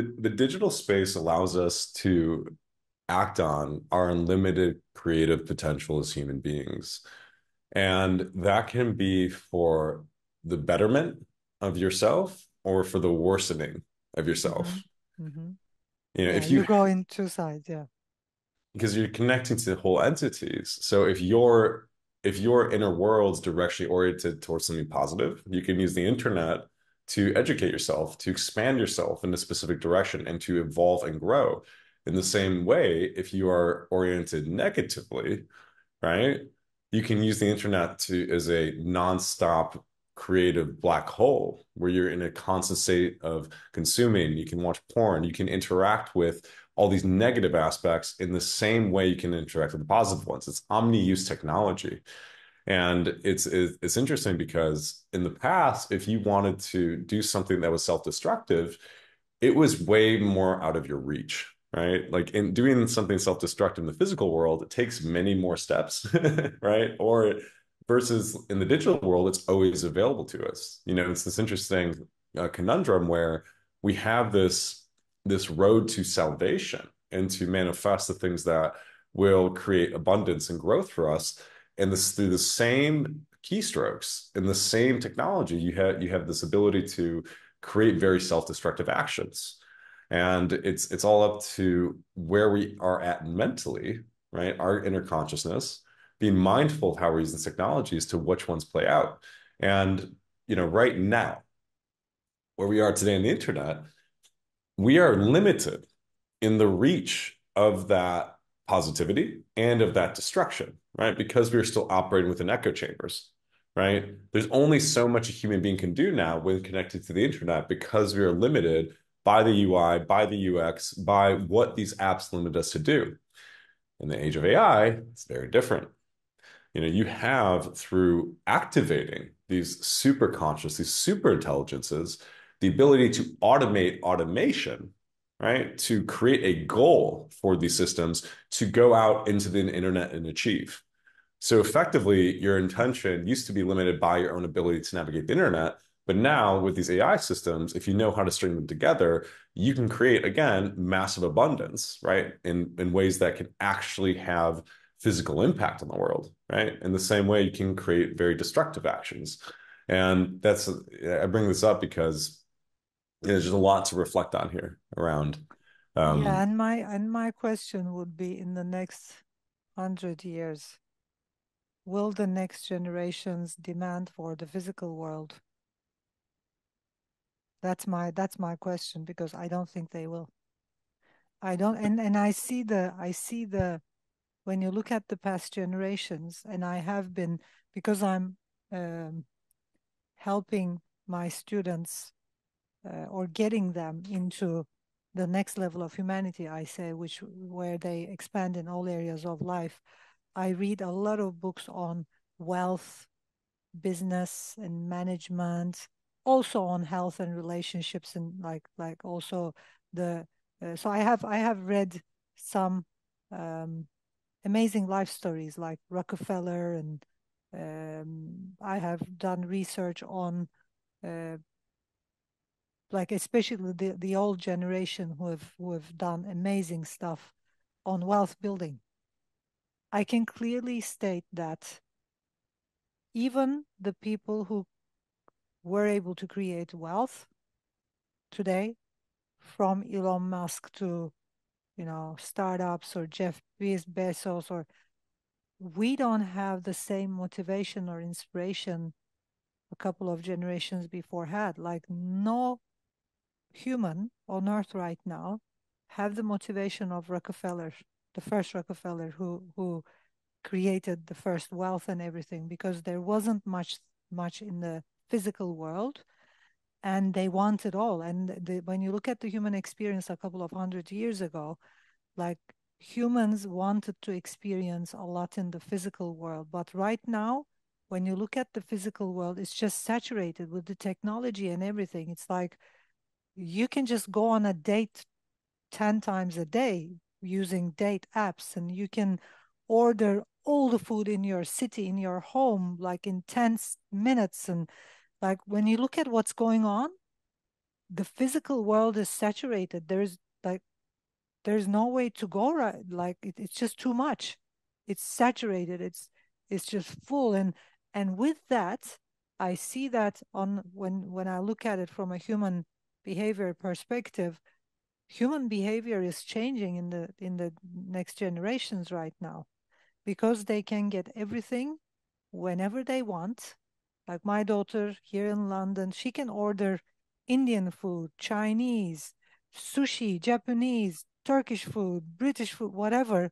the digital space allows us to act on our unlimited creative potential as human beings. And that can be for the betterment of yourself or for the worsening of Mm-hmm. yourself. Mm-hmm. Yeah, If you you, go in two sides. Yeah. because you're connecting to whole entities. So if your inner world's directly oriented towards something positive, you can use the internet to educate yourself, to expand yourself in a specific direction and to evolve and grow. In the same way, if you are oriented negatively, right? You can use the internet to as a nonstop creative black hole where you're in a constant state of consuming. You can watch porn, you can interact with all these negative aspects in the same way you can interact with the positive ones. It's omni-use technology. And it's interesting because in the past, if you wanted to do something that was self-destructive, it was way more out of your reach, right? Like in doing something self-destructive in the physical world, it takes many more steps, right? Or versus in the digital world, it's always available to us. It's this interesting conundrum where we have this road to salvation and to manifest the things that will create abundance and growth for us. And this through the same keystrokes and the same technology, you have this ability to create very self-destructive actions. And it's all up to where we are at mentally, right? Our inner consciousness, being mindful of how we're using technologies to which ones play out. And, right now, where we are today on the internet, we are limited in the reach of that positivity and of that destruction, right? Because we're still operating within echo chambers, right? There's only so much a human being can do now when connected to the internet because we are limited by the UI, by the UX, by what these apps limit us to do. In the age of AI, it's very different. You have through activating these super conscious, these super intelligences, the ability to automate automation, right? To create a goal for these systems to go out into the internet and achieve. So effectively, your intention used to be limited by your own ability to navigate the internet. But now with these AI systems, if you know how to string them together, you can create, again, massive abundance, right? In ways that can actually have physical impact on the world, right? In the same way, you can create very destructive actions. And I bring this up because there's just a lot to reflect on here around. Yeah, Um, and my question would be, in the next 100 years, will the next generations demand for the physical world? That's my question, because I don't think they will. I don't, and I see the when you look at the past generations, and I have been, because I'm um, helping my students, or getting them into the next level of humanity, I say, which where they expand in all areas of life. I read a lot of books on wealth, business, and management, also on health and relationships, and like also the so I have read some um, amazing life stories like Rockefeller, and I have done research on uh, like especially the old generation who have done amazing stuff on wealth building. I can clearly state that even the people who were able to create wealth today, from Elon Musk to startups, or Jeff Bezos, or we don't have the same motivation or inspiration a couple of generations before had. Like, no human on earth right now have the motivation of Rockefeller, the first Rockefeller, who created the first wealth and everything, because there wasn't much in the physical world, and they want it all. And when you look at the human experience a couple of 100 years ago, like, humans wanted to experience a lot in the physical world, but right now, when you look at the physical world, it's just saturated with the technology and everything. It's like you can just go on a date 10 times a day using date apps, and you can order all the food in your city, in your home, like in 10 minutes. And like, when you look at what's going on, the physical world is saturated. There's no way to go, right. Like it's just too much. It's saturated. It's just full. And with that, I see that on when I look at it from a human behavior perspective, human behavior is changing in the next generations right now, because they can get everything whenever they want. Like my daughter here in London, she can order Indian food, Chinese, sushi, Japanese, Turkish food, British food, whatever,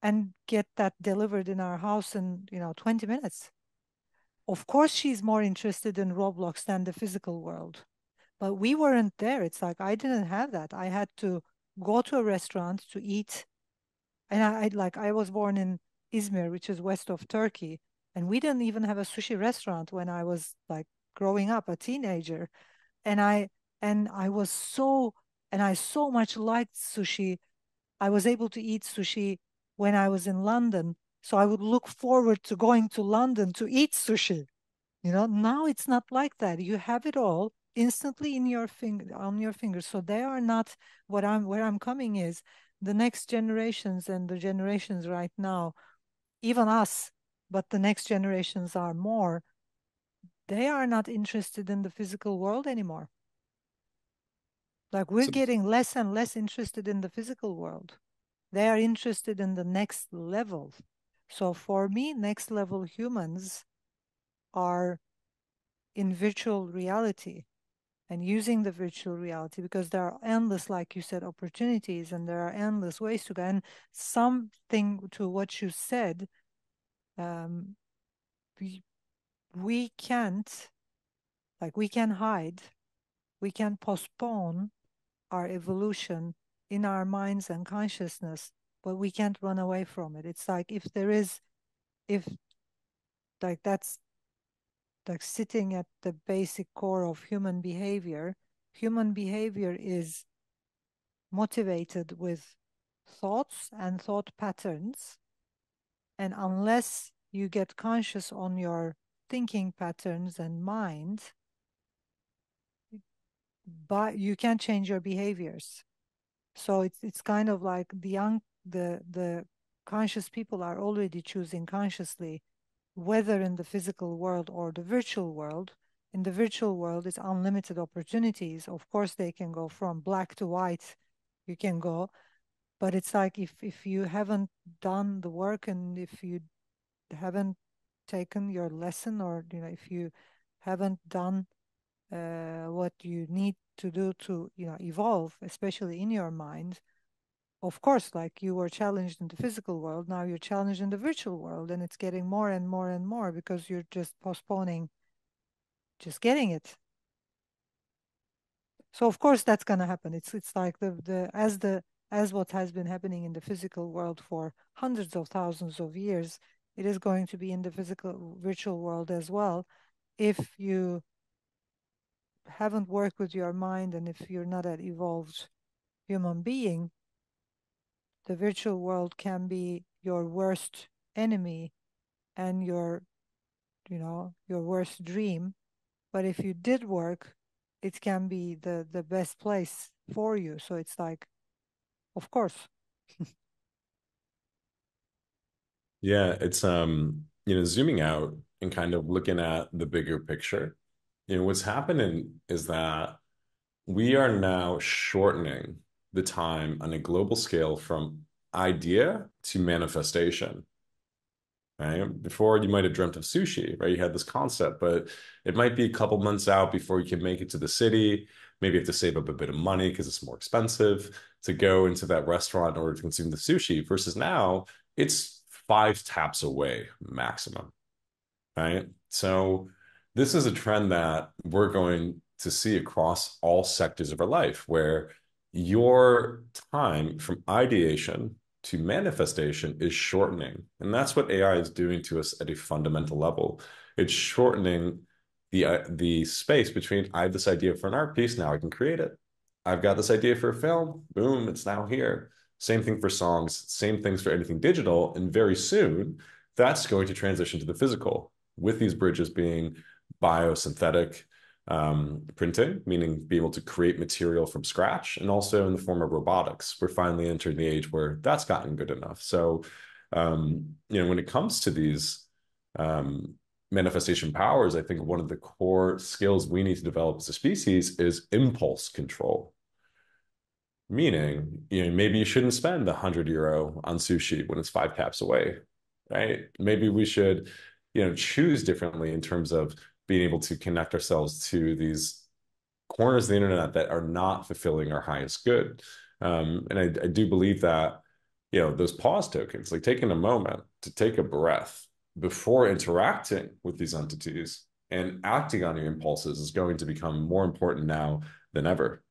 and get that delivered in our house in, 20 minutes. Of course, she's more interested in Roblox than the physical world. But we weren't there. It's like I didn't have that. I had to go to a restaurant to eat. And I was born in Izmir, which is west of Turkey, and we didn't even have a sushi restaurant when I was like growing up, a teenager. And I was so and I so much liked sushi. I was able to eat sushi when I was in London. So I would look forward to going to London to eat sushi. Now it's not like that. You have it all instantly in your finger on your fingers. So they are not where I'm coming is the next generations and the generations right now, even us, but the next generations are more. They are not interested in the physical world anymore. Like we're So, getting less and less interested in the physical world. They are interested in the next level. So for me, next level humans are in virtual reality and using the virtual reality, because there are endless, like you said, opportunities, and there are endless ways to go. And something to what you said, um, we, we can't, like, we can hide, we can postpone our evolution in our minds and consciousness, but we can't run away from it. It's like if like that's like sitting at the basic core of human behavior is motivated with thoughts and thought patterns. And unless you get conscious on your thinking patterns and mind, but you can change your behaviors. So it's kind of like the conscious people are already choosing consciously whether in the physical world or the virtual world. In the virtual world, it's unlimited opportunities. Of course, they can go from black to white. You can go, but it's like if you haven't done the work, and if you haven't taken your lesson, or if you haven't done what you need to do to evolve, especially in your mind. Of course, like you were challenged in the physical world, now you're challenged in the virtual world, and it's getting more and more and more because you're just postponing just getting it. So of course that's going to happen. It's like as what has been happening in the physical world for hundreds of thousands of years, it is going to be in the physical virtual world as well. If you haven't worked with your mind, and if you're not an evolved human being, the virtual world can be your worst enemy and your worst dream. But if you did work, it can be the best place for you. So it's like, of course. yeah, it's zooming out and kind of looking at the bigger picture. What's happening is that we are now shortening the time on a global scale from idea to manifestation. Right? Before you might have dreamt of sushi, right? You had this concept, but it might be a couple months out before you can make it to the city. Maybe you have to save up a bit of money because it's more expensive to go into that restaurant in order to consume the sushi. Versus now, it's 5 taps away maximum, right? So this is a trend that we're going to see across all sectors of our life, where your time from ideation to manifestation is shortening. And that's what AI is doing to us at a fundamental level. It's shortening the space between I have this idea for an art piece, now I can create it. I've got this idea for a film, boom, it's now here. Same thing for songs, same things for anything digital. And very soon, that's going to transition to the physical, with these bridges being biosynthetic, printing, meaning being able to create material from scratch, and also in the form of robotics. We're finally entering the age where that's gotten good enough. So, when it comes to these manifestation powers, I think one of the core skills we need to develop as a species is impulse control. Meaning, maybe you shouldn't spend €100 on sushi when it's 5 taps away, right? Maybe we should, choose differently in terms of being able to connect ourselves to these corners of the internet that are not fulfilling our highest good. And I do believe that, those pause tokens, like taking a moment to take a breath before interacting with these entities and acting on your impulses, is going to become more important now than ever.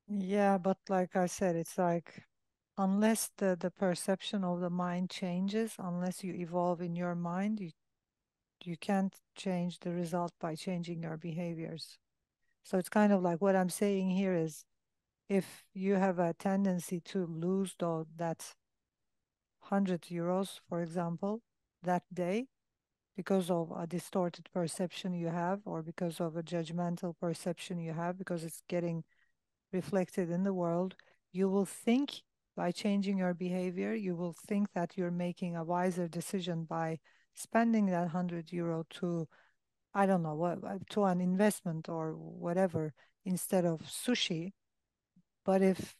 Yeah, but like I said, it's like unless the perception of the mind changes, unless you evolve in your mind, you can't change the result by changing your behaviors. So it's kind of like what I'm saying here is if you have a tendency to lose that €100, for example, that day, because of a distorted perception you have, or because of a judgmental perception you have, because it's getting reflected in the world, you will think by changing your behavior, you will think that you're making a wiser decision by spending that €100 to, I don't know, what, to an investment or whatever, instead of sushi. But if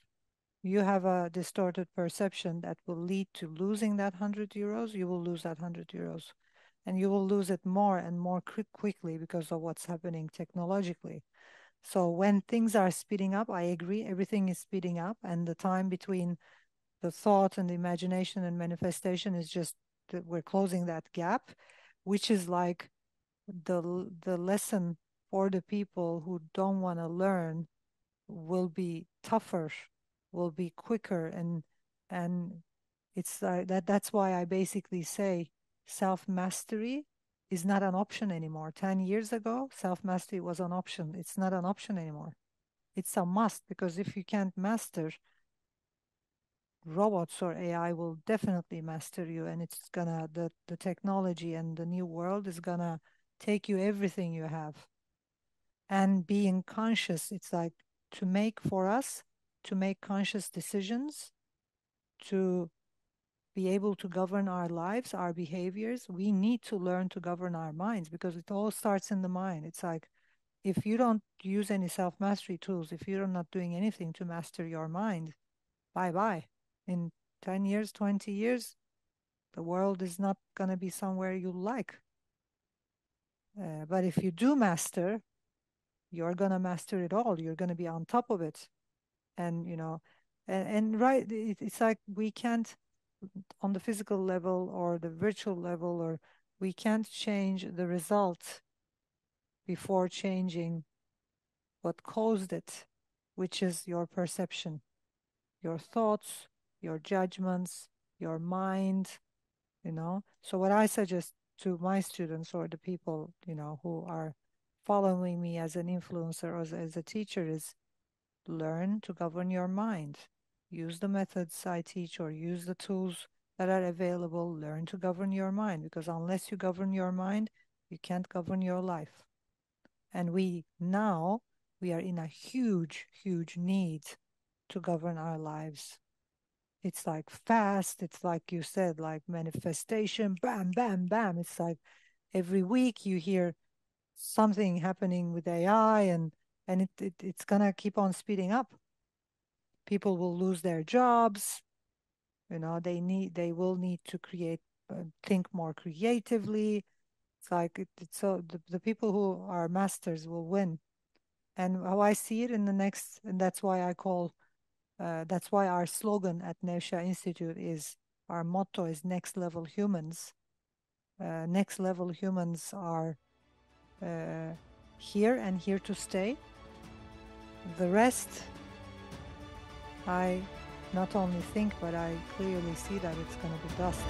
you have a distorted perception that will lead to losing that €100, you will lose that €100. And you will lose it more and more quickly because of what's happening technologically. So when things are speeding up, I agree, everything is speeding up, and the time between the thought and the imagination and manifestation is just that we're closing that gap, which is like the lesson for the people who don't want to learn will be tougher, will be quicker, and it's that's why I basically say self-mastery is not an option anymore. 10 years ago, self-mastery was an option. It's not an option anymore. It's a must, because if you can't master, robots or AI will definitely master you, and it's gonna the technology and the new world is gonna take you everything you have. And being conscious, it's like to make for us to make conscious decisions, to be able to govern our lives, our behaviors, we need to learn to govern our minds, because it all starts in the mind. It's like if you don't use any self mastery tools, if you're not doing anything to master your mind, bye bye. In 10 years, 20 years, the world is not going to be somewhere you like. But if you do master, you're going to master it all. You're going to be on top of it. And, and right, it's like we can't, on the physical level or the virtual level, or we can't change the result before changing what caused it, which is your perception, your thoughts, your judgments, your mind, So what I suggest to my students or the people, who are following me as an influencer or as a teacher is learn to govern your mind. Use the methods I teach or use the tools that are available. Learn to govern your mind, because unless you govern your mind, you can't govern your life. And we are in a huge, huge need to govern our lives. It's like fast, it's like you said, like manifestation, bam, bam, bam. It's like every week you hear something happening with AI, and it's gonna keep on speeding up. People will lose their jobs. They will need to think more creatively. It's like it's so the people who are masters will win. And how I see it in the next, and that's why our slogan at Nevşah Institute is, our motto is next level humans. Next level humans are here and here to stay. The rest, I not only think, but I clearly see that it's going to be dust.